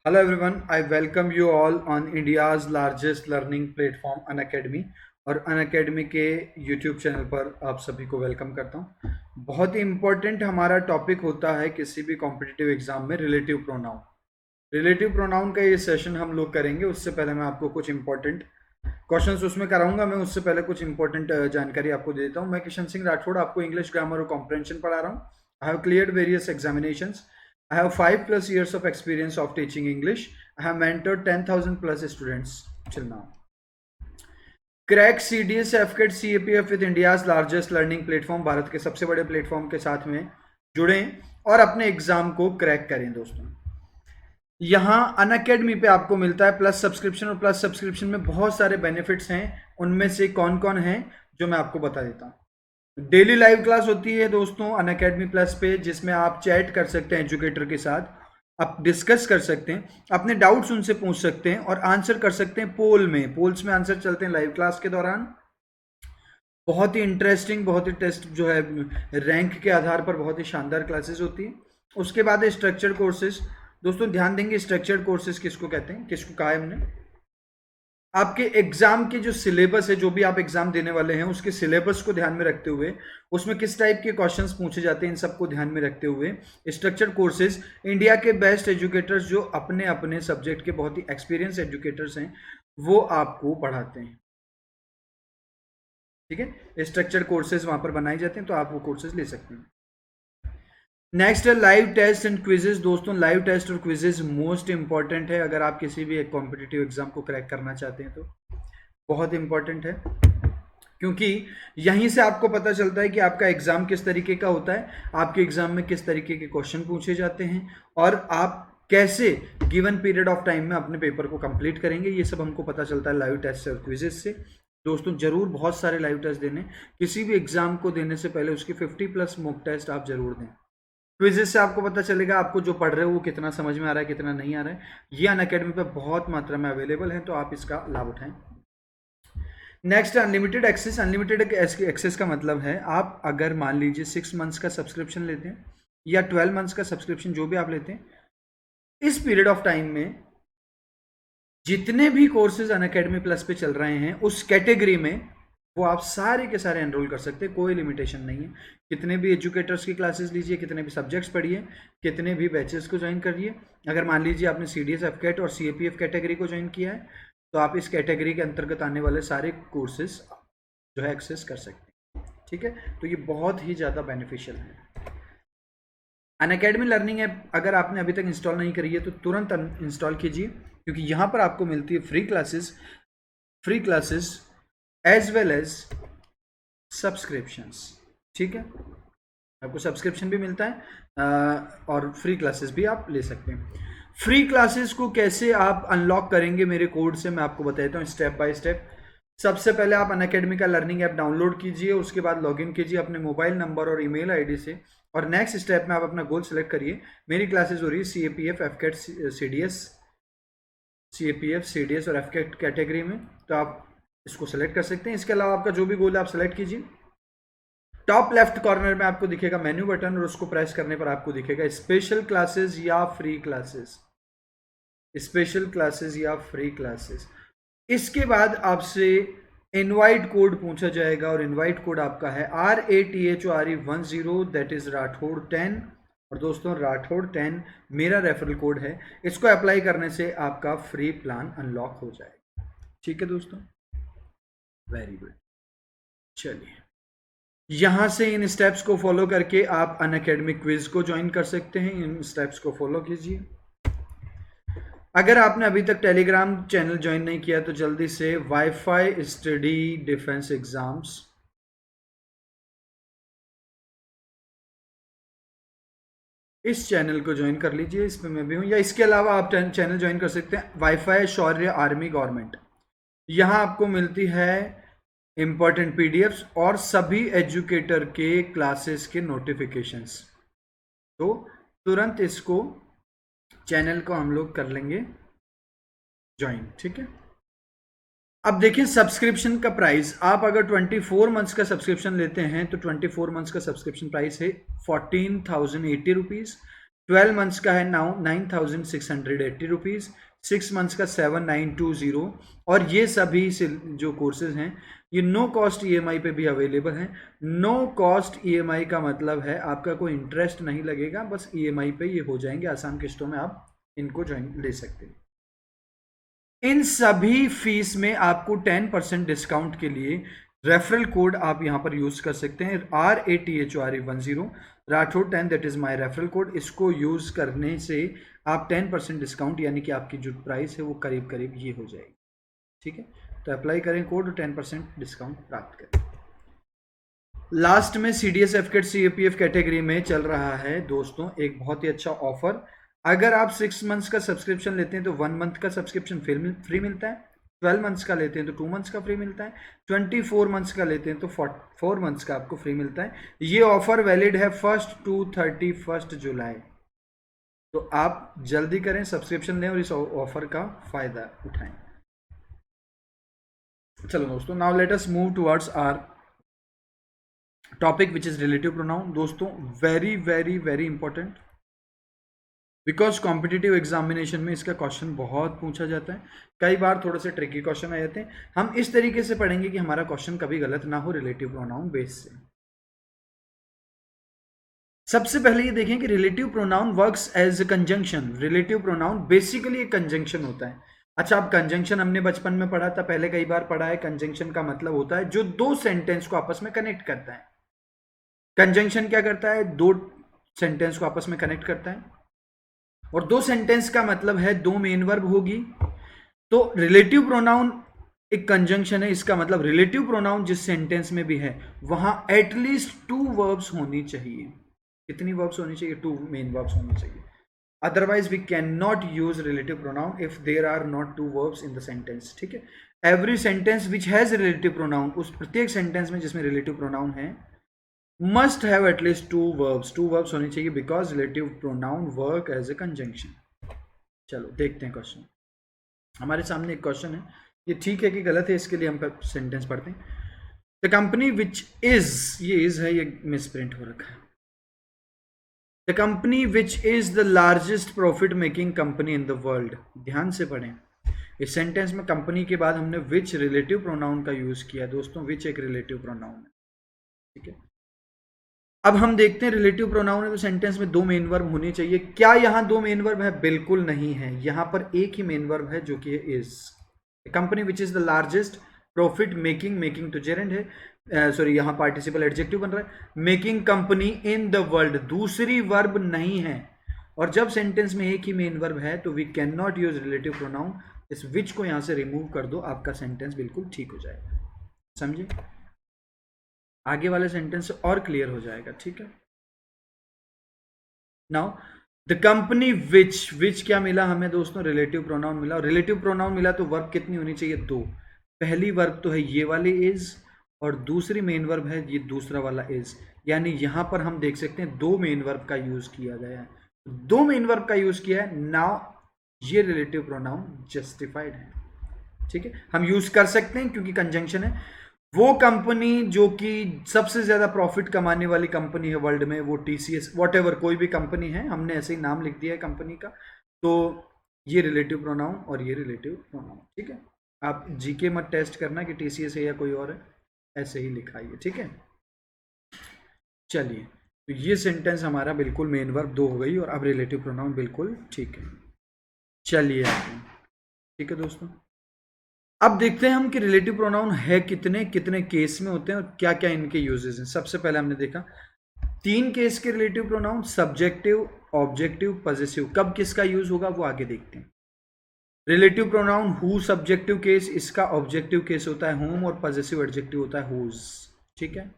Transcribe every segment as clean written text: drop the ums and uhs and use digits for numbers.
Hello everyone, I welcome you all on India's largest learning platform Unacademy और Unacademy के YouTube channel पर आप सभी को वेलकम करता हूँ। बहुत ही इम्पोर्टेंट हमारा टॉपिक होता है किसी भी कॉम्पिटिटिव एग्जाम में रिलेटिव प्रोनाउन। रिलेटिव प्रोनाउन का ये सेशन हम लोग करेंगे। उससे पहले मैं आपको कुछ इंपॉर्टेंट क्वेश्चंस उसमें कराऊंगा। मैं उससे पहले कुछ इंपॉर्टेंट जानकारी आपको दे देता हूँ। मैं किशन सिंह राठौड़ आपको इंग्लिश ग्रामर और कॉम्प्रहेंशन पढ़ा रहा हूँ। I have cleared various examinations. I have 5+ years of experience of teaching English. I have mentored 10,000+ students till now. Crack CDS FCAT CAPF with India's largest learning platform, Bharat के सबसे बड़े platform के साथ में जुड़ें और अपने एग्जाम को क्रैक करें दोस्तों। यहाँ अनअकैडमी पे आपको मिलता है प्लस सब्सक्रिप्शन, और प्लस सब्सक्रिप्शन में बहुत सारे बेनिफिट्स हैं। उनमें से कौन कौन हैं जो मैं आपको बता देता हूँ। डेली लाइव क्लास होती है दोस्तों अनअकैडमी प्लस पे, जिसमें आप चैट कर सकते हैं एजुकेटर के साथ, आप डिस्कस कर सकते हैं, अपने डाउट्स उनसे पूछ सकते हैं और आंसर कर सकते हैं पोल्स में आंसर चलते हैं लाइव क्लास के दौरान। बहुत ही इंटरेस्टिंग, बहुत ही टेस्ट जो है रैंक के आधार पर बहुत ही शानदार क्लासेस होती है। उसके बाद है स्ट्रक्चर्ड कोर्सेज। दोस्तों ध्यान देंगे, स्ट्रक्चर्ड कोर्सेज किसको कहते हैं, किसको कहा है हमने। आपके एग्जाम के जो सिलेबस है, जो भी आप एग्जाम देने वाले हैं उसके सिलेबस को ध्यान में रखते हुए, उसमें किस टाइप के क्वेश्चंस पूछे जाते हैं, इन सबको ध्यान में रखते हुए स्ट्रक्चर्ड कोर्सेज इंडिया के बेस्ट एजुकेटर्स जो अपने अपने सब्जेक्ट के बहुत ही एक्सपीरियंस एजुकेटर्स हैं वो आपको पढ़ाते हैं। ठीक है, स्ट्रक्चर्ड कोर्सेज वहां पर बनाए जाते हैं, तो आप वो कोर्सेज ले सकते हैं। नेक्स्ट है लाइव टेस्ट एंड क्विजेस। दोस्तों लाइव टेस्ट और क्विजेस मोस्ट इंपॉर्टेंट है अगर आप किसी भी एक कॉम्पिटिटिव एग्जाम को क्रैक करना चाहते हैं तो बहुत इंपॉर्टेंट है, क्योंकि यहीं से आपको पता चलता है कि आपका एग्जाम किस तरीके का होता है, आपके एग्जाम में किस तरीके के क्वेश्चन पूछे जाते हैं और आप कैसे गिवन पीरियड ऑफ टाइम में अपने पेपर को कंप्लीट करेंगे। ये सब हमको पता चलता है लाइव टेस्ट और क्विजेस से। दोस्तों जरूर बहुत सारे लाइव टेस्ट देने, किसी भी एग्जाम को देने से पहले उसके 50+ मॉक टेस्ट आप जरूर दें। क्विजेस से आपको पता चलेगा आपको जो पढ़ रहे हो वो कितना समझ में आ रहा है, कितना नहीं आ रहा है। ये अनअकैडमी पे बहुत मात्रा में अवेलेबल है, तो आप इसका लाभ उठाएं। Next unlimited access. Unlimited access का मतलब है आप अगर मान लीजिए 6 मंथ्स का सब्सक्रिप्शन लेते हैं या 12 मंथ्स का सब्सक्रिप्शन, जो भी आप लेते हैं, इस पीरियड ऑफ टाइम में जितने भी कोर्सेज अनअकैडमी प्लस पे चल रहे हैं उस कैटेगरी में वो आप सारे के सारे एनरोल कर सकते हैं। कोई लिमिटेशन नहीं है। कितने भी एजुकेटर्स की क्लासेस लीजिए, कितने भी सब्जेक्ट्स पढ़िए, कितने भी बैचेस को ज्वाइन करिए। अगर मान लीजिए आपने CDS FCAT और CAPF कैटेगरी को ज्वाइन किया है तो आप इस कैटेगरी के अंतर्गत आने वाले सारे कोर्सेज जो है एक्सेस कर सकते हैं। ठीक है, तो ये बहुत ही ज़्यादा बेनिफिशियल है। अनअकैडमी लर्निंग ऐप अगर आपने अभी तक इंस्टॉल नहीं करी है तो तुरंत इंस्टॉल कीजिए, क्योंकि यहाँ पर आपको मिलती है free classes as well as subscriptions. ठीक है, आपको सब्सक्रिप्शन भी मिलता है और फ्री क्लासेस भी आप ले सकते हैं। फ्री क्लासेस को कैसे आप अनलॉक करेंगे मेरे कोड से, मैं आपको बता देता हूँ स्टेप बाय स्टेप। सबसे पहले आप अनअकैडमी का लर्निंग ऐप डाउनलोड कीजिए, उसके बाद लॉगिन कीजिए अपने मोबाइल नंबर और ईमेल आईडी से, और नेक्स्ट स्टेप में आप अपना गोल सेलेक्ट करिए। मेरी क्लासेस हो रही है CAPF FCAT CDS और FCAT कैटेगरी में, तो आप इसको सेलेक्ट कर सकते हैं। इसके अलावा आपका जो भी गोल है आप सेलेक्ट कीजिए। टॉप लेफ्ट कॉर्नर में आपको दिखेगा मेन्यू बटन, और उसको प्रेस करने पर आपको दिखेगा स्पेशल क्लासेस या फ्री क्लासेस, स्पेशल क्लासेस या फ्री क्लासेस। इसके बाद आपसे इनवाइट कोड पूछा जाएगा, और इनवाइट कोड आपका है RATHORE10, दैट इज राठौड़ 10। और दोस्तों राठौड़ 10 मेरा रेफरल कोड है, इसको अप्लाई करने से आपका फ्री प्लान अनलॉक हो जाएगा। ठीक है दोस्तों, वेरी गुड। चलिए, यहां से इन स्टेप्स को फॉलो करके आप अनअकैडमी क्विज को ज्वाइन कर सकते हैं। इन स्टेप्स को फॉलो कीजिए। अगर आपने अभी तक टेलीग्राम चैनल ज्वाइन नहीं किया तो जल्दी से वाईफाई स्टडी डिफेंस एग्जाम्स इस चैनल को ज्वाइन कर लीजिए, इस पे मैं भी हूं। या इसके अलावा आप चैनल ज्वाइन कर सकते हैं वाईफाई शौर्य आर्मी गवर्नमेंट। यहां आपको मिलती है इंपॉर्टेंट PDFs और सभी एजुकेटर के क्लासेस के नोटिफिकेशंस। तो तुरंत इसको चैनल को हम लोग कर लेंगे ज्वाइन। ठीक है, अब देखिए सब्सक्रिप्शन का प्राइस। आप अगर 24 मंथ्स का सब्सक्रिप्शन लेते हैं तो 24 मंथ्स का सब्सक्रिप्शन प्राइस है 14,080 रुपीज़। 12 मंथ्स का है नाउ 9,680 रुपीज़, 6 मंथ्स का 7,920। और ये सभी जो कोर्सेज हैं ये नो कॉस्ट ईएमआई पे भी अवेलेबल हैं। नो कॉस्ट ईएमआई का मतलब है आपका कोई इंटरेस्ट नहीं लगेगा, बस ईएमआई पे ये हो जाएंगे, आसान किस्तों में आप इनको ज्वाइन ले सकते हैं। इन सभी फीस में आपको 10% डिस्काउंट के लिए रेफरल कोड आप यहां पर यूज कर सकते हैं, RATHORE10 Rathore 10, that is my referral code. इसको यूज करने से आप 10% डिस्काउंट यानी कि आपकी जो प्राइस है वो करीब करीब ये हो जाएगी। ठीक है, तो अप्लाई करें कोड और 10% डिस्काउंट प्राप्त करें। लास्ट में CDS FCAT CAPF कैटेगरी में चल रहा है दोस्तों एक बहुत ही अच्छा ऑफर। अगर आप 6 मंथ्स का सब्सक्रिप्शन लेते हैं तो 1 मंथ का सब्सक्रिप्शन फ्री मिलता है, 12 मंथ्स का लेते हैं तो 2 मंथ्स का फ्री मिलता है, 24 मंथ्स का लेते हैं तो 4 मंथ्स का आपको फ्री मिलता है। ये ऑफर वैलिड है 1 to 31 जुलाई। तो आप जल्दी करें, सब्सक्रिप्शन लें और इस ऑफर का फायदा उठाएं। चलो दोस्तों, now let us move towards our topic which is relative pronoun. दोस्तों very very very important, because competitive examination में इसका क्वेश्चन बहुत पूछा जाता है, कई बार थोड़े से ट्रिकी क्वेश्चन आ जाते हैं। हम इस तरीके से पढ़ेंगे कि हमारा क्वेश्चन कभी गलत ना हो रिलेटिव प्रोनाउन बेस से। सबसे पहले ये देखें कि relative pronoun works as a conjunction. Relative pronoun basically एक कंजंक्शन होता है। अच्छा, अब कंजंक्शन हमने बचपन में पढ़ा था, पहले कई बार पढ़ा है। कंजंक्शन का मतलब होता है जो दो सेंटेंस को आपस में कनेक्ट करता है। कंजंक्शन क्या करता है? दो सेंटेंस को आपस में कनेक्ट करता है, और दो सेंटेंस का मतलब है दो मेन वर्ब होगी। तो रिलेटिव प्रोनाउन एक कंजंक्शन है, इसका मतलब रिलेटिव प्रोनाउन जिस सेंटेंस में भी है वहां एटलीस्ट 2 वर्ब्स होनी चाहिए। कितनी वर्ब्स होनी चाहिए? 2 मेन वर्ब्स होनी चाहिए। Otherwise we can not use relative pronoun if there are not 2 verbs in the sentence. ठीक है, every sentence which has relative pronoun, उस प्रत्येक सेंटेंस में जिसमें रिलेटिव प्रोनाउन है, must have at least 2 verbs। 2 verbs होनी चाहिए because relative pronoun work as a conjunction। चलो देखते हैं क्वेश्चन। हमारे सामने एक क्वेश्चन है, ये ठीक है कि गलत है इसके लिए हम सेंटेंस पढ़ते हैं। द कंपनी विच इज, ये इज है, ये मिसप्रिंट हो रखा है। The company which is the largest profit making company in the world. ध्यान से पढ़ें, इस सेंटेंस में कंपनी के बाद हमने विच रिलेटिव प्रोनाउन का यूज किया दोस्तों। विच एक रिलेटिव प्रोनाउन है। ठीक है, अब हम देखते हैं रिलेटिव प्रोनाउन है तो सेंटेंस में 2 मेन वर्ब होने चाहिए। क्या यहां 2 मेन वर्ब है? बिल्कुल नहीं है, यहां पर एक ही मेन वर्ब है जो कि is. Company which is the largest profit making, making तो जेरेंड है, सॉरी यहां पार्टिसिपल एडजेक्टिव बन रहा है। Making company in the world दूसरी वर्ब नहीं है, और जब सेंटेंस में एक ही मेन वर्ब है तो we can not use relative pronoun. इस विच को यहां से रिमूव कर दो, आपका सेंटेंस बिल्कुल ठीक हो जाएगा। समझे? आगे वाले सेंटेंस से और क्लियर हो जाएगा। ठीक है, नाउ द कंपनी विच, विच क्या मिला हमें दोस्तों? रिलेटिव प्रोनाउन मिला। और रिलेटिव प्रोनाउन मिला तो वर्ब कितनी होनी चाहिए? 2। पहली वर्ब तो है ये वाली इज, और दूसरी मेन वर्ब है ये दूसरा वाला इज। यानी यहां पर हम देख सकते हैं 2 मेन वर्ब का यूज किया गया है। 2 मेन वर्ब का यूज किया है, नाउ ये रिलेटिव प्रोनाउन जस्टिफाइड है। ठीक है, हम यूज कर सकते हैं क्योंकि कंजंक्शन है। वो कंपनी जो कि सबसे ज्यादा प्रॉफिट कमाने वाली कंपनी है वर्ल्ड में, वो TCS वॉट कोई भी कंपनी है, हमने ऐसे ही नाम लिख दिया है कंपनी का, तो ये रिलेटिव प्रोनाउन और ये रिलेटिव प्रोनाउन। ठीक है, आप जीके मत टेस्ट करना कि TCS है या कोई और है, ऐसे ही लिखाइए। ठीक है, चलिए, तो ये सेंटेंस हमारा बिल्कुल मेन वर्ब 2 हो गई, और अब रिलेटिव प्रोनाउन बिल्कुल ठीक है। चलिए आगे। ठीक है दोस्तों, अब देखते हैं हम कि रिलेटिव प्रोनाउन है कितने कितने केस में होते हैं और क्या क्या इनके यूजेस हैं। सबसे पहले हमने देखा 3 केस के relative pronoun, subjective, objective, possessive. कब किसका यूज होगा वो आगे देखते हैं। Relative pronoun who subjective case, इसका ऑब्जेक्टिव केस होता है होम, और पजेसिव एडजेक्टिव होता है हुज। ठीक है,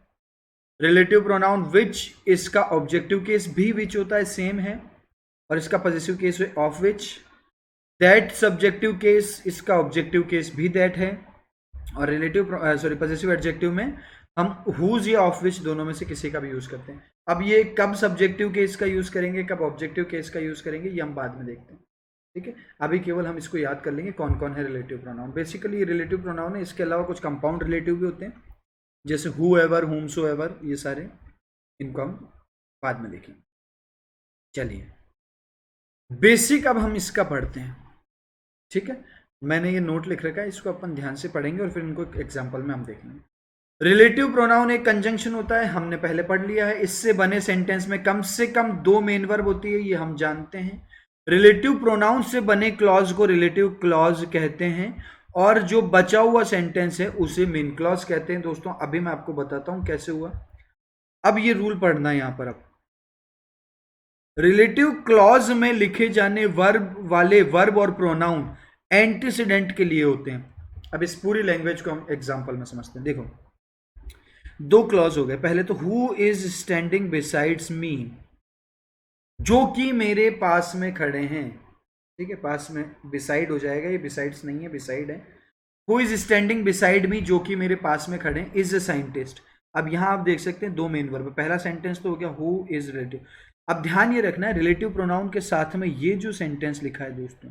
रिलेटिव प्रोनाउन विच, इसका ऑब्जेक्टिव केस भी विच होता है, सेम है, और इसका पजेसिव केस है of which. That subjective case, इसका ऑब्जेक्टिव केस भी दैट है, और रिलेटिव पजेसिव एडजेक्टिव में हम हुज या ऑफ विच दोनों में से किसी का भी यूज करते हैं। अब ये कब सब्जेक्टिव केस का यूज करेंगे, कब ऑब्जेक्टिव केस का यूज करेंगे, ये हम बाद में देखते हैं। ठीक है, अभी केवल हम इसको याद कर लेंगे कौन कौन है रिलेटिव प्रोनाउन। बेसिकली ये रिलेटिव प्रोनाउन है, इसके अलावा कुछ कंपाउंड रिलेटिव भी होते हैं, जैसे हु एवर, हुमसो एवर, ये सारे, इनको हम बाद में देखेंगे। चलिए बेसिक अब हम इसका पढ़ते हैं, ठीक है। मैंने ये नोट लिख रखा है, इसको अपन ध्यान से पढ़ेंगे और फिर इनको एग्जाम्पल में हम देखेंगे। रिलेटिव प्रोनाउन एक कंजंक्शन होता है, हमने पहले पढ़ लिया है। इससे बने सेंटेंस में कम से कम दो मेन वर्ब होती है, ये हम जानते हैं। रिलेटिव प्रोनाउन से बने क्लॉज को रिलेटिव क्लॉज कहते हैं, और जो बचा हुआ सेंटेंस है उसे मेन क्लॉज कहते हैं। दोस्तों अभी मैं आपको बताता हूं कैसे हुआ। अब ये रूल पढ़ना है यहां पर। अब रिलेटिव क्लॉज में लिखे जाने वर्ब वाले वर्ब और प्रोनाउन एंटीसीडेंट के लिए होते हैं। अब इस पूरी लैंग्वेज को हम एग्जांपल में समझते हैं। देखो, दो क्लॉज हो गए। पहले तो हु इज स्टैंडिंग बिसाइड्स मी, जो कि मेरे पास में खड़े हैं, ठीक है। पास में बिसाइड हो जाएगा, ये बिसाइड्स नहीं है, बिसाइड है। Who is standing beside me, जो कि मेरे पास में खड़े हैं, इज अ साइंटिस्ट। अब यहां आप देख सकते हैं दो मेन वर्ब। पहला सेंटेंस तो हो गया हु इज रिलेटिव। अब ध्यान ये रखना है, रिलेटिव प्रोनाउन के साथ में ये जो सेंटेंस लिखा है दोस्तों,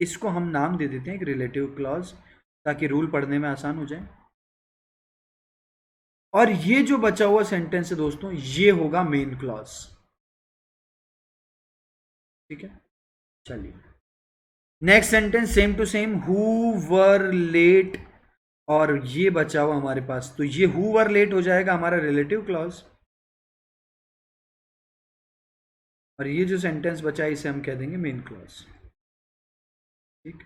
इसको हम नाम दे देते हैं एक रिलेटिव क्लॉज, ताकि रूल पढ़ने में आसान हो जाए। और ये जो बचा हुआ सेंटेंस है दोस्तों, ये होगा मेन क्लॉज, ठीक है। चलिए next sentence same to same, who were late, और ये बचा हुआ हमारे पास, तो ये हु वर लेट हो जाएगा हमारा रिलेटिव क्लॉज, और ये जो सेंटेंस बचा है इसे हम कह देंगे मेन क्लॉज, ठीक।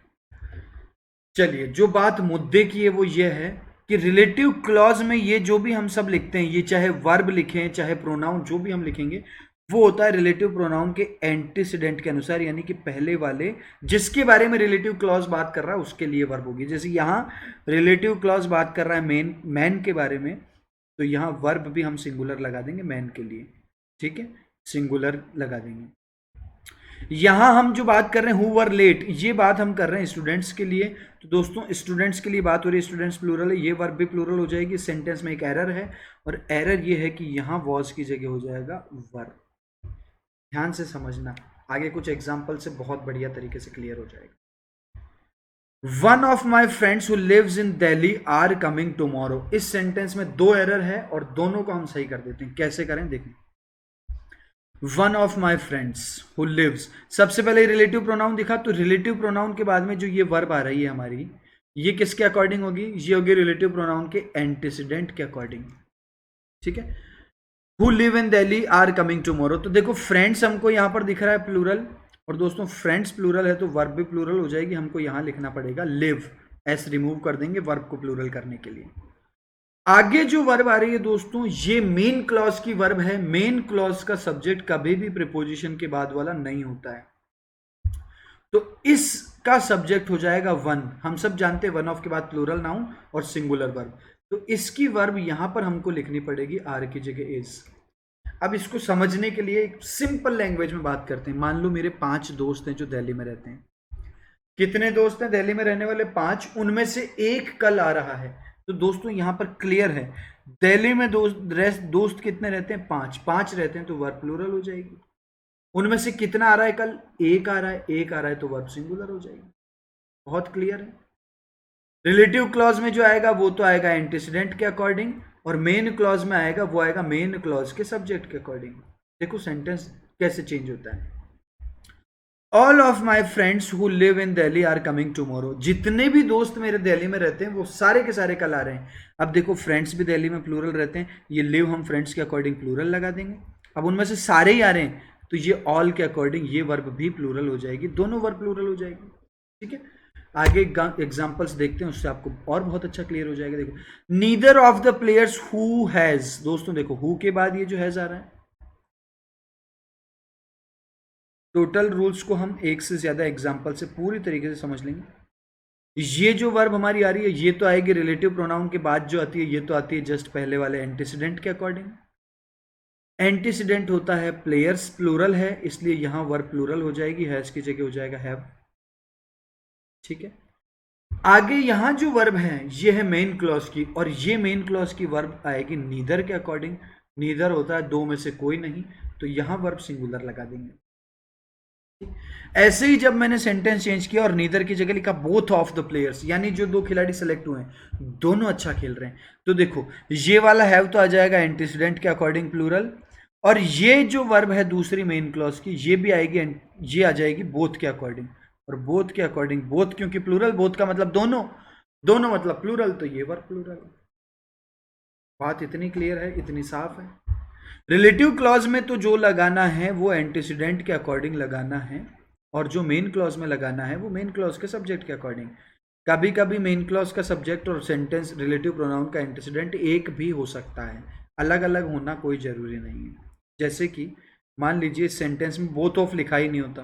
चलिए, जो बात मुद्दे की है वो ये है कि रिलेटिव क्लॉज में ये जो भी हम सब लिखते हैं, ये चाहे वर्ब लिखें चाहे प्रोनाउन, जो भी हम लिखेंगे वो होता है रिलेटिव प्रोनाउन के एंटीसीडेंट के अनुसार, यानी कि पहले वाले जिसके बारे में रिलेटिव क्लॉज बात कर रहा है उसके लिए वर्ब होगी। जैसे यहां रिलेटिव क्लॉज बात कर रहा है मैन के बारे में, तो यहां वर्ब भी हम सिंगुलर लगा देंगे मैन के लिए, ठीक है, सिंगुलर लगा देंगे। यहां हम जो बात कर रहे हैं हु वर लेट, ये बात हम कर रहे हैं स्टूडेंट्स के लिए। तो दोस्तों स्टूडेंट्स के लिए बात हो रही है, स्टूडेंट्स प्लूरल है, ये वर्ब भी प्लूरल हो जाएगी। सेंटेंस में एक एरर है, और एरर ये है कि यहां वॉज की जगह हो जाएगा वर्ब। ध्यान से समझना, आगे कुछ एग्जाम्पल से बहुत बढ़िया तरीके से क्लियर हो जाएगा। One of my friends who lives in Delhi are coming tomorrow. इस सेंटेंस में दो एरर है और दोनों को हम सही कर देते हैं। कैसे करें देखें। One of my friends who lives, सबसे पहले रिलेटिव प्रोनाउन दिखा, तो रिलेटिव प्रोनाउन के बाद में जो ये वर्ब आ रही है हमारी, ये किसके अकॉर्डिंग होगी, ये होगी रिलेटिव प्रोनाउन के एंटीसीडेंट के अकॉर्डिंग, ठीक है। Who live in Delhi are coming tomorrow, तो देखो फ्रेंड्स हमको यहां पर दिख रहा है प्लूरल, और दोस्तों फ्रेंड्स प्लूरल है तो वर्ब भी प्लूरल हो जाएगी। हमको यहां लिखना पड़ेगा लिव, एस रिमूव कर देंगे वर्ब को प्लूरल करने के लिए। आगे जो वर्ब आ रही है दोस्तों, ये मेन क्लॉज की वर्ब है। मेन क्लॉज का सब्जेक्ट कभी भी प्रीपोजिशन के बाद वाला नहीं होता है, तो इसका सब्जेक्ट हो जाएगा वन। हम सब जानते हैं वन ऑफ के बाद प्लूरल नाउन और सिंगुलर वर्ब, तो इसकी वर्ब यहां पर हमको लिखनी पड़ेगी आर की जगह इज। अब इसको समझने के लिए एक सिंपल लैंग्वेज में बात करते हैं। मान लो मेरे 5 दोस्त हैं जो दिल्ली में रहते हैं। कितने दोस्त हैं दिल्ली में रहने वाले? 5। उनमें से एक कल आ रहा है, तो दोस्तों यहां पर क्लियर है दिल्ली में दोस्त कितने रहते हैं? 5। 5 रहते हैं तो वर्ब प्लूरल हो जाएगी। उनमें से कितना आ रहा है कल? एक आ रहा है। एक आ रहा है तो वर्ब सिंगुलर हो जाएगी। बहुत क्लियर है। रिलेटिव क्लॉज में जो आएगा वो तो आएगा एंटीसीडेंट के अकॉर्डिंग, और मेन क्लॉज में आएगा वो आएगा मेन क्लॉज के सब्जेक्ट के अकॉर्डिंग। देखो सेंटेंस कैसे चेंज होता है। All of my friends who live in Delhi are coming tomorrow. जितने भी दोस्त मेरे दिल्ली में रहते हैं वो सारे के सारे कल आ रहे हैं। अब देखो फ्रेंड्स भी दिल्ली में प्लूरल रहते हैं, ये लिव हम फ्रेंड्स के अकॉर्डिंग प्लूरल लगा देंगे। अब उनमें से सारे ही आ रहे हैं तो ये ऑल के अकॉर्डिंग ये वर्ब भी प्लूरल हो जाएगी, दोनों वर्ब प्लूरल हो जाएगी, ठीक है। आगे एग्जांपल्स देखते हैं, उससे आपको और बहुत अच्छा क्लियर हो जाएगा। देखो, neither of the players who has, दोस्तों देखो हु के बाद ये जो हैज आ रहा है। टोटल रूल्स को हम एक से ज्यादा एग्जांपल से पूरी तरीके से समझ लेंगे। ये जो वर्ब हमारी आ रही है ये तो आएगी रिलेटिव प्रोनाउन के बाद जो आती है, ये तो आती है जस्ट पहले वाले एंटीसीडेंट के अकॉर्डिंग। एंटीसीडेंट होता है प्लेयर्स, प्लूरल है इसलिए यहां वर्ब प्लूरल हो जाएगी, हैज की जगह हो जाएगा हैव, ठीक है। आगे यहां जो वर्ब है ये है मेन क्लॉज की, और ये मेन क्लॉज की वर्ब आएगी नीदर के अकॉर्डिंग। नीदर होता है दो में से कोई नहीं, तो यहां वर्ब सिंगुलर लगा देंगे। ऐसे ही जब मैंने सेंटेंस चेंज किया और नीदर की जगह लिखा बोथ ऑफ द प्लेयर्स, यानी जो दो खिलाड़ी सेलेक्ट हुए हैं दोनों अच्छा खेल रहे हैं, तो देखो ये वाला हैव तो आ जाएगा एंटीसीडेंट के अकॉर्डिंग प्लूरल, और ये जो वर्ब है दूसरी मेन क्लॉज की, ये भी आएगी, ये आ जाएगी बोथ के अकॉर्डिंग। और बोथ के अकॉर्डिंग, बोथ क्योंकि प्लूरल, बोथ का मतलब दोनों, दोनों मतलब प्लूरल, तो ये वर्ब प्लूरल। बात इतनी क्लियर है, इतनी साफ है। रिलेटिव क्लॉज में तो जो लगाना है वो एंटीसीडेंट के अकॉर्डिंग लगाना है, और जो मेन क्लॉज में लगाना है वो मेन क्लॉज के सब्जेक्ट के अकॉर्डिंग। कभी कभी मेन क्लॉज का सब्जेक्ट और सेंटेंस रिलेटिव प्रोनाउन का एंटीसीडेंट एक भी हो सकता है, अलग अलग होना कोई जरूरी नहीं है। जैसे कि मान लीजिए सेंटेंस में बोथ ऑफ लिखा ही नहीं होता,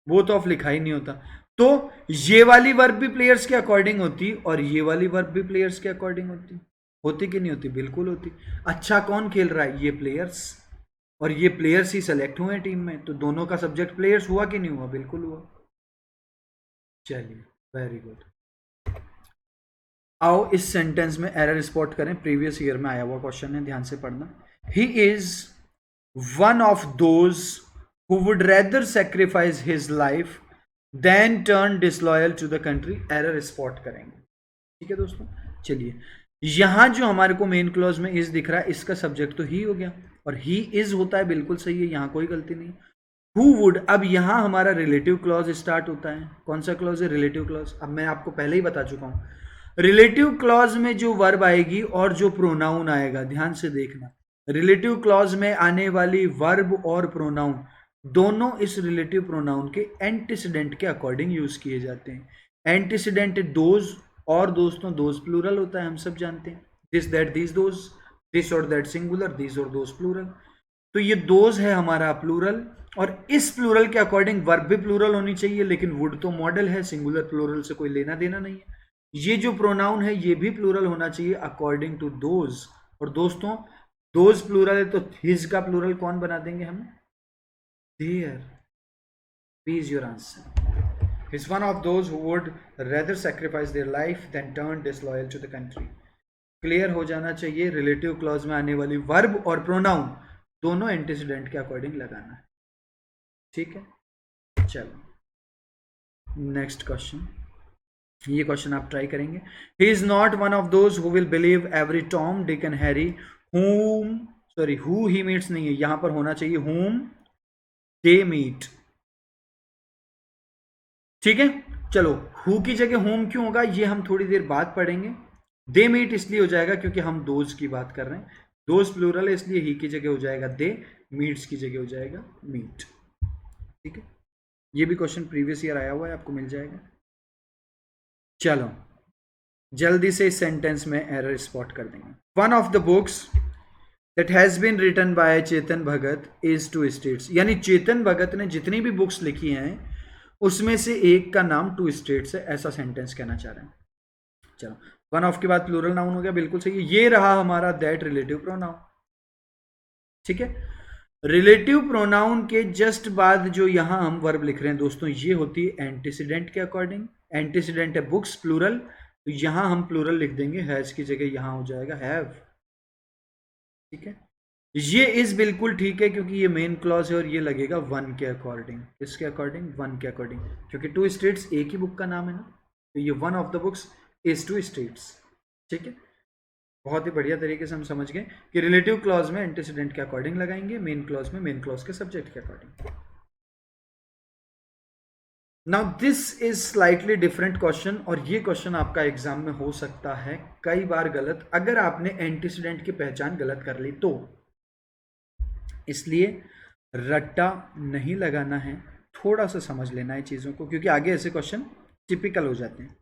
बोथ ऑफ लिखा ही नहीं होता, तो ये वाली वर्ब भी प्लेयर्स के अकॉर्डिंग होती और ये वाली वर्ब भी प्लेयर्स के अकॉर्डिंग होती। होती कि नहीं होती? बिल्कुल होती। अच्छा कौन खेल रहा है? ये प्लेयर्स, और ये प्लेयर्स ही सेलेक्ट हुए टीम में, तो दोनों का सब्जेक्ट प्लेयर्स हुआ कि नहीं हुआ? बिल्कुल हुआ। चलिए, वेरी गुड। आओ इस सेंटेंस में एरर स्पॉट करें। प्रीवियस ईयर में आया हुआ क्वेश्चन है, ध्यान से पढ़ना। He is one of those who would rather sacrifice his life than turn disloyal to the country. Error spot करेंगे, ठीक है दोस्तों। चलिए, यहां जो हमारे को मेन क्लॉज में इज दिख रहा है, इसका सब्जेक्ट तो ही हो गया, और ही इज होता है, बिल्कुल सही है, यहां कोई गलती नहीं। हु वुड, अब यहां हमारा रिलेटिव क्लॉज स्टार्ट होता है। कौन सा क्लॉज है? Relative clause. अब मैं आपको पहले ही बता चुका हूं, रिलेटिव क्लॉज में जो वर्ब आएगी और जो प्रोनाउन आएगा, ध्यान से देखना, रिलेटिव क्लॉज में आने वाली वर्ब और प्रोनाउन दोनों इस रिलेटिव प्रोनाउन के एंटीसीडेंट के अकॉर्डिंग यूज किए जाते हैं। एंटीसीडेंट दोज, और दोस्तों दोज प्लूरल होता है, हम सब जानते हैं। This that this those, this और दैट सिंगुलर, दिस और दोज प्लूरल। तो ये दोज है हमारा प्लूरल, और इस प्लूरल के अकॉर्डिंग वर्ब भी प्लूरल होनी चाहिए, लेकिन वुड तो मॉडल है, सिंगुलर प्लूरल से कोई लेना देना नहीं है। ये जो प्रोनाउन है ये भी प्लूरल होना चाहिए अकॉर्डिंग टू दोज। और दोस्तों दोज प्लूरल है, तो हिज का प्लूरल कौन बना देंगे हम? There. B is your answer. He's one of those who would rather sacrifice their life than turn disloyal to the country. Clear हो जाना चाहिए, रिलेटिव क्लॉज में आने वाली वर्ब और प्रोनाउन दोनों एंटीसीडेंट के अकॉर्डिंग लगाना है, ठीक है। चलो नेक्स्ट क्वेश्चन, ये क्वेश्चन आप ट्राई करेंगे। He is not one of those who will believe every Tom Dick and Harry whom, sorry who he meets नहीं है, यहां पर होना चाहिए whom they meet, ठीक है। चलो, हु की जगह होम क्यों होगा ये हम थोड़ी देर बाद पढ़ेंगे। दे मीट इसलिए हो जाएगा क्योंकि हम दोज की बात कर रहे हैं, दोज प्लूरल है, इसलिए ही की जगह हो जाएगा दे, मीट्स की जगह हो जाएगा मीट, ठीक है। ये भी क्वेश्चन प्रीवियस ईयर आया हुआ है, आपको मिल जाएगा। चलो जल्दी से इस सेंटेंस में एरर स्पॉट कर देंगे। One of the books that has been written by Chetan Bhagat is Two States, यानी चेतन भगत ने जितनी भी बुक्स लिखी हैं उसमें से एक का नाम टू स्टेट्स है, ऐसा सेंटेंस कहना चाह रहे हैं। चलो, वन ऑफ के बाद प्लूरल नाउन हो गया, बिल्कुल सही है। ये रहा हमारा दैट रिलेटिव प्रोनाउन, ठीक है। रिलेटिव प्रोनाउन के जस्ट बाद जो यहां हम वर्ब लिख रहे हैं दोस्तों, ये होती है एंटीसीडेंट के अकॉर्डिंग। एंटीसीडेंट है बुक्स प्लूरल, तो यहां हम प्लूरल लिख देंगे, हैज की जगह यहां हो जाएगा हैव, ठीक है। ये इज बिल्कुल ठीक है क्योंकि ये मेन क्लॉज है, और ये लगेगा वन के अकॉर्डिंग। इसके अकॉर्डिंग? वन के अकॉर्डिंग, क्योंकि टू स्टेट्स एक ही बुक का नाम है ना, तो ये one of the books is Two States, ठीक है। बहुत ही बढ़िया तरीके से हम समझ गए कि रिलेटिव क्लॉज में एंटीसीडेंट के अकॉर्डिंग लगाएंगे, मेन क्लॉज में मेन क्लॉज के सब्जेक्ट के according. Now this is slightly different question, और ये क्वेश्चन आपका एग्जाम में हो सकता है कई बार गलत, अगर आपने एंटीसीडेंट की पहचान गलत कर ली तो, इसलिए रट्टा नहीं लगाना है, थोड़ा सा समझ लेना है चीजों को, क्योंकि आगे ऐसे क्वेश्चन टिपिकल हो जाते हैं।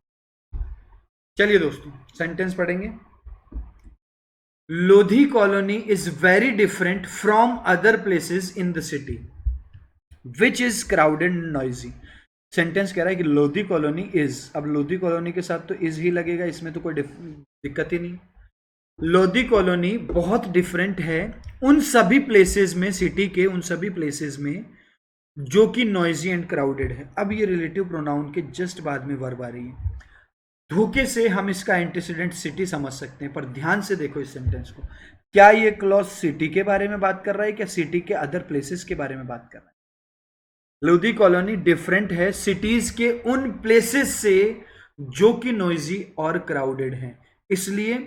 चलिए दोस्तों सेंटेंस पढ़ेंगे। Lodhi colony is very different from other places in the city which is crowded and noisy. Sentence कह रहा है कि लोधी कॉलोनी इज, अब लोधी कॉलोनी के साथ तो इज ही लगेगा, इसमें तो कोई दिक्कत ही नहीं। लोधी कॉलोनी बहुत डिफरेंट है उन सभी प्लेसेस में, सिटी के उन सभी प्लेसेस में जो कि नॉइजी एंड क्राउडेड है। अब ये रिलेटिव प्रोनाउन के जस्ट बाद में वर्ब आ रही है, धोखे से हम इसका एंटीसीडेंट सिटी समझ सकते हैं, पर ध्यान से देखो इस सेंटेंस को, क्या ये क्लॉज सिटी के बारे में बात कर रहा है, क्या सिटी के अदर प्लेसेस के बारे में बात कर रहा है? लोधी कॉलोनी डिफरेंट है सिटीज के उन प्लेसेस से जो कि नॉइजी और क्राउडेड हैं, इसलिए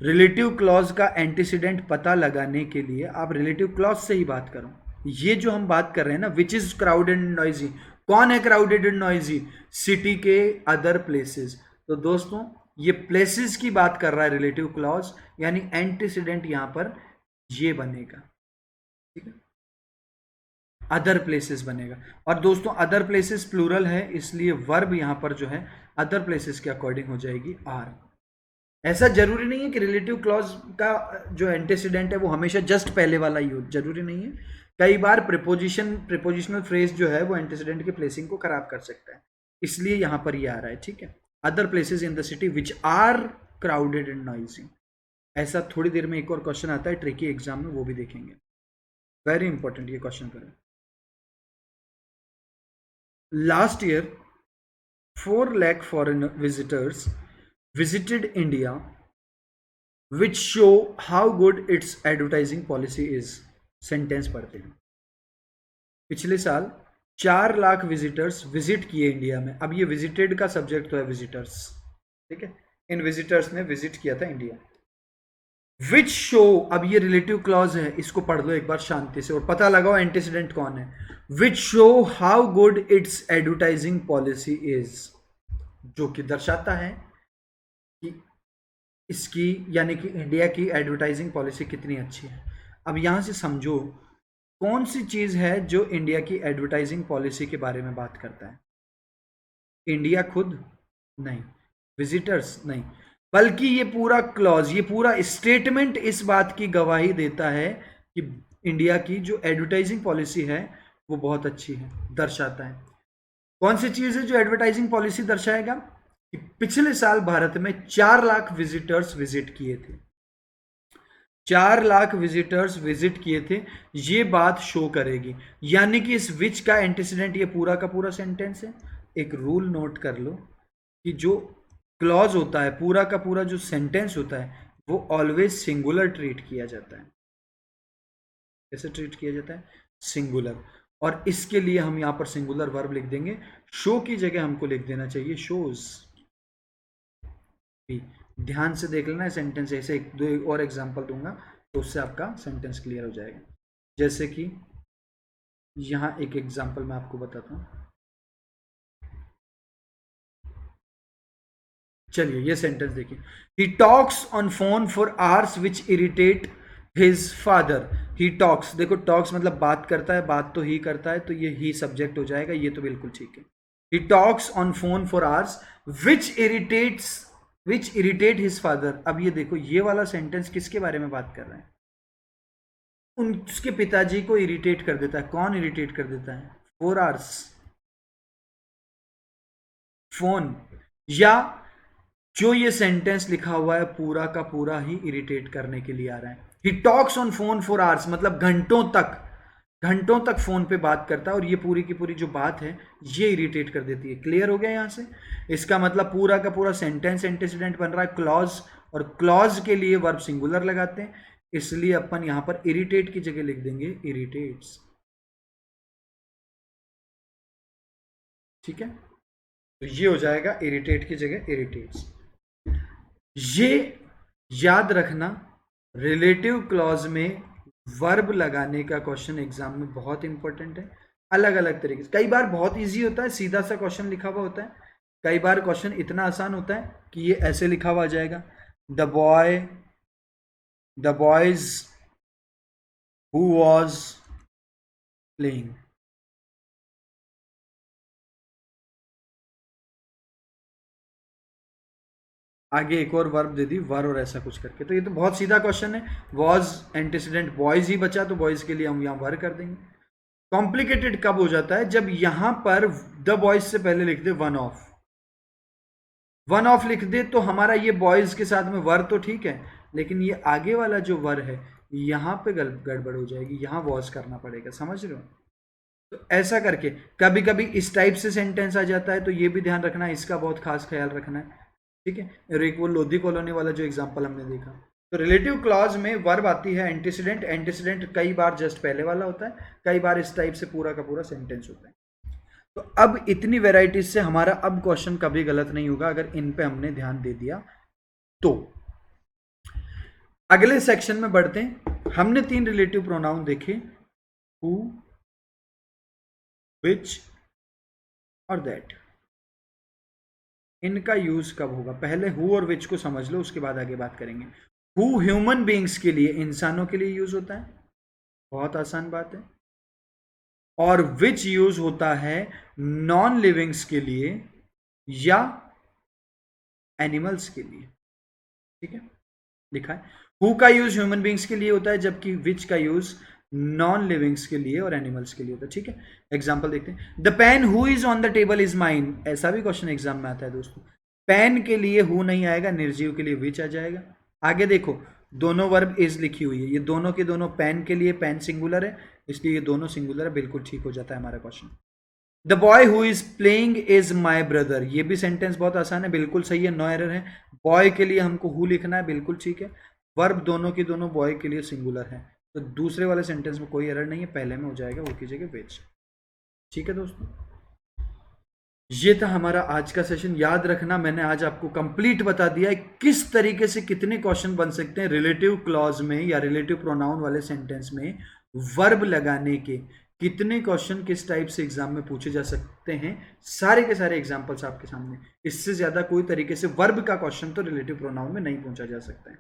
रिलेटिव क्लॉज का एंटीसीडेंट पता लगाने के लिए आप रिलेटिव क्लॉज से ही बात करो। ये जो हम बात कर रहे हैं ना, which is crowded and noisy, कौन है क्राउडेड एंड नॉइजी? सिटी के अदर प्लेसेस। तो दोस्तों ये प्लेसेस की बात कर रहा है रिलेटिव क्लॉज, यानी एंटीसीडेंट यहां पर ये बनेगा, ठीक है, अदर प्लेसेस बनेगा। और दोस्तों अदर प्लेसेस प्लूरल है, इसलिए वर्ब यहां पर जो है अदर प्लेसेस के अकॉर्डिंग हो जाएगी आर। ऐसा जरूरी नहीं है कि रिलेटिव क्लॉज का जो एंटीसीडेंट है वो हमेशा जस्ट पहले वाला ही हो, जरूरी नहीं है। कई बार प्रिपोजिशनल फ्रेज जो है वो एंटीसीडेंट के प्लेसिंग को खराब कर सकता है, इसलिए यहां पर ये आ रहा है, ठीक है। Other places in the city which are crowded and noisy. ऐसा थोड़ी देर में एक और क्वेश्चन आता है ट्रिकी एग्जाम में, वो भी देखेंगे, वेरी इंपॉर्टेंट ये क्वेश्चन करें। Last year 4 lakh foreign visitors visited India, which show how good its advertising policy is। Sentence पढ़ते हैं। पिछले साल 4 लाख विजिटर्स विजिट किए इंडिया में। अब ये विजिटेड का सब्जेक्ट तो है विजिटर्स, ठीक है, इन विजिटर्स ने विजिट किया था इंडिया। विच शो, अब ये रिलेटिव क्लॉज है, इसको पढ़ लो एक बार शांति से और पता लगाओ एंटीसीडेंट कौन है। Which show how good it's advertising policy is, जो कि दर्शाता है कि इसकी यानी कि इंडिया की एडवर्टाइजिंग पॉलिसी कितनी अच्छी है। अब यहां से समझो कौन सी चीज है जो इंडिया की एडवर्टाइजिंग पॉलिसी के बारे में बात करता है। इंडिया खुद नहीं, विजिटर्स नहीं, बल्कि ये पूरा क्लॉज, ये पूरा स्टेटमेंट इस बात की गवाही देता है कि इंडिया की जो एडवर्टाइजिंग पॉलिसी है वो बहुत अच्छी है, दर्शाता है। कौन सी चीज है जो एडवर्टाइजिंग पॉलिसी दर्शाएगा? कि पिछले साल भारत में 4 लाख विजिटर्स विजिट किए थे, 4 लाख विजिटर्स विजिट किए थे, ये बात शो करेगी। यानी कि इस विच का एंटीसीडेंट ये पूरा का पूरा सेंटेंस है। एक रूल नोट कर लो कि जो क्लॉज होता है, पूरा का पूरा जो सेंटेंस होता है, वो ऑलवेज सिंगुलर ट्रीट किया जाता है। कैसे ट्रीट किया जाता है? सिंगुलर। और इसके लिए हम यहां पर सिंगुलर वर्ब लिख देंगे। शो की जगह हमको लिख देना चाहिए शोज। ध्यान से देख लेना सेंटेंस, ऐसे एक दो और एग्जांपल दूंगा तो उससे आपका सेंटेंस क्लियर हो जाएगा। जैसे कि यहां एक एग्जांपल मैं आपको बताता हूं। चलिए ये सेंटेंस देखिए। He talks on phone for hours which irritate his father. He talks, देखो टॉक्स मतलब बात करता है, बात तो ही करता है, तो ये ही सब्जेक्ट हो जाएगा, ये तो बिल्कुल ठीक है। He talks on phone for hours which irritate his father. अब ये देखो ये वाला सेंटेंस किसके बारे में बात कर रहा है? उसके पिताजी को इरिटेट कर देता है। कौन इरिटेट कर देता है? 4 आवर्स फोन, या जो ये सेंटेंस लिखा हुआ है पूरा का पूरा ही इरिटेट करने के लिए आ रहा है। He talks on phone for hours मतलब घंटों तक फोन पे बात करता है, और ये पूरी की पूरी जो बात है ये इरिटेट कर देती है। क्लियर हो गया यहां से? इसका मतलब पूरा का पूरा सेंटेंस एंटीसीडेंट बन रहा है क्लॉज, और क्लॉज के लिए वर्ब सिंगुलर लगाते हैं, इसलिए अपन यहां पर इरिटेट की जगह लिख देंगे इरिटेट्स। ठीक है, तो ये हो जाएगा इरिटेट की जगह इरिटेट्स। ये याद रखना, रिलेटिव क्लॉज में वर्ब लगाने का क्वेश्चन एग्जाम में बहुत इंपॉर्टेंट है। अलग अलग तरीके से, कई बार बहुत इजी होता है, सीधा सा क्वेश्चन लिखा हुआ होता है, कई बार क्वेश्चन इतना आसान होता है कि ये ऐसे लिखा हुआ आ जाएगा, the boys who was playing. आगे एक और वर्ब दे दी, वर और ऐसा कुछ करके, तो ये तो बहुत सीधा क्वेश्चन है। वॉज एंटीसीडेंट बॉयज ही बचा, तो बॉयज के लिए हम यहां वर कर देंगे। कॉम्प्लिकेटेड कब हो जाता है? जब यहां पर द बॉयज से पहले लिख दे वन ऑफ लिख दे, तो हमारा ये बॉयज के साथ में वर तो ठीक है, लेकिन ये आगे वाला जो वर है यहां पे गड़बड़ हो जाएगी, यहां वॉज करना पड़ेगा। समझ रहे हो? तो ऐसा करके कभी कभी इस टाइप से सेंटेंस आ जाता है, तो ये भी ध्यान रखना है, इसका बहुत खास ख्याल रखना है। ठीक है, और एक वो लोधी कॉलोनी वाला जो एग्जांपल हमने देखा, तो रिलेटिव क्लॉज में वर्ब आती है एंटीसीडेंट। एंटीसीडेंट कई बार जस्ट पहले वाला होता है, कई बार इस टाइप से पूरा का पूरा सेंटेंस होता है। तो अब इतनी वेराइटीज से हमारा अब क्वेश्चन कभी गलत नहीं होगा अगर इन पे हमने ध्यान दे दिया तो। अगले सेक्शन में बढ़ते हैं। हमने 3 रिलेटिव प्रोनाउन देखे, हु, विच और दैट। इनका यूज कब होगा? पहले हु और विच को समझ लो, उसके बाद आगे बात करेंगे। हु ह्यूमन बींग्स के लिए, इंसानों के लिए यूज होता है, बहुत आसान बात है। और विच यूज होता है नॉन लिविंग्स के लिए या एनिमल्स के लिए। ठीक है, लिखा है हु का यूज ह्यूमन बींग्स के लिए होता है, जबकि विच का यूज नॉन लिविंग्स के लिए और एनिमल्स के लिए होता है। ठीक है, एग्जांपल देखते हैं। The pen who is on the table is mine. ऐसा भी क्वेश्चन एग्जाम में आता है दोस्तों। पेन के लिए हु नहीं आएगा, निर्जीव के लिए विच आ जाएगा। आगे देखो, दोनों वर्ब इज लिखी हुई है, ये दोनों के दोनों पेन के लिए, पेन सिंगुलर है इसलिए ये दोनों सिंगुलर है, बिल्कुल ठीक हो जाता है हमारा question. The boy who is playing is my brother, ये भी सेंटेंस बहुत आसान है, बिल्कुल सही है, नो एरर है। बॉय के लिए हमको हु लिखना है, बिल्कुल ठीक है। वर्ब दोनों की दोनों बॉय के लिए सिंगुलर है, तो दूसरे वाले सेंटेंस में कोई एरर नहीं है, पहले में हो जाएगा वो की जगह विच। ठीक है दोस्तों, ये था हमारा आज का सेशन। याद रखना, मैंने आज आपको कंप्लीट बता दिया है किस तरीके से कितने क्वेश्चन बन सकते हैं रिलेटिव क्लॉज में या रिलेटिव प्रोनाउन वाले सेंटेंस में वर्ब लगाने के। कितने क्वेश्चन किस टाइप से एग्जाम में पूछे जा सकते हैं, सारे के सारे एग्जांपल्स आपके सामने। इससे ज्यादा कोई तरीके से वर्ब का क्वेश्चन तो रिलेटिव प्रोनाउन में नहीं पूछा जा सकता है।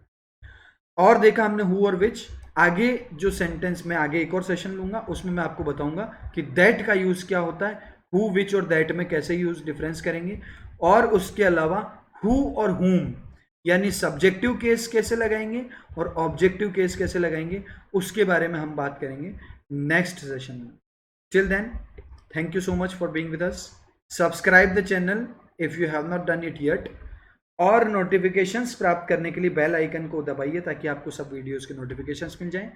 और देखा हमने हु और विच। आगे जो सेंटेंस में आगे एक और सेशन लूंगा, उसमें मैं आपको बताऊंगा कि दैट का यूज क्या होता है, हु विच और दैट में कैसे यूज डिफरेंस करेंगे, और उसके अलावा हु और हुम यानी सब्जेक्टिव केस कैसे लगाएंगे और ऑब्जेक्टिव केस कैसे लगाएंगे, उसके बारे में हम बात करेंगे नेक्स्ट सेशन में। Till then, thank you so much for being with us. Subscribe the channel if you have not done it yet, और नोटिफिकेशंस प्राप्त करने के लिए बेल आइकन को दबाइए ताकि आपको सब वीडियोस के नोटिफिकेशंस मिल जाएं।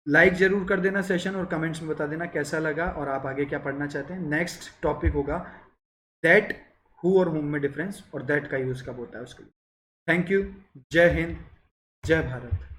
लाइक जरूर कर देना सेशन, और कमेंट्स में बता देना कैसा लगा और आप आगे क्या पढ़ना चाहते हैं। नेक्स्ट टॉपिक होगा दैट, हु और हुम में डिफरेंस और दैट का यूज कब होता है उसके लिए। थैंक यू, जय हिंद, जय भारत।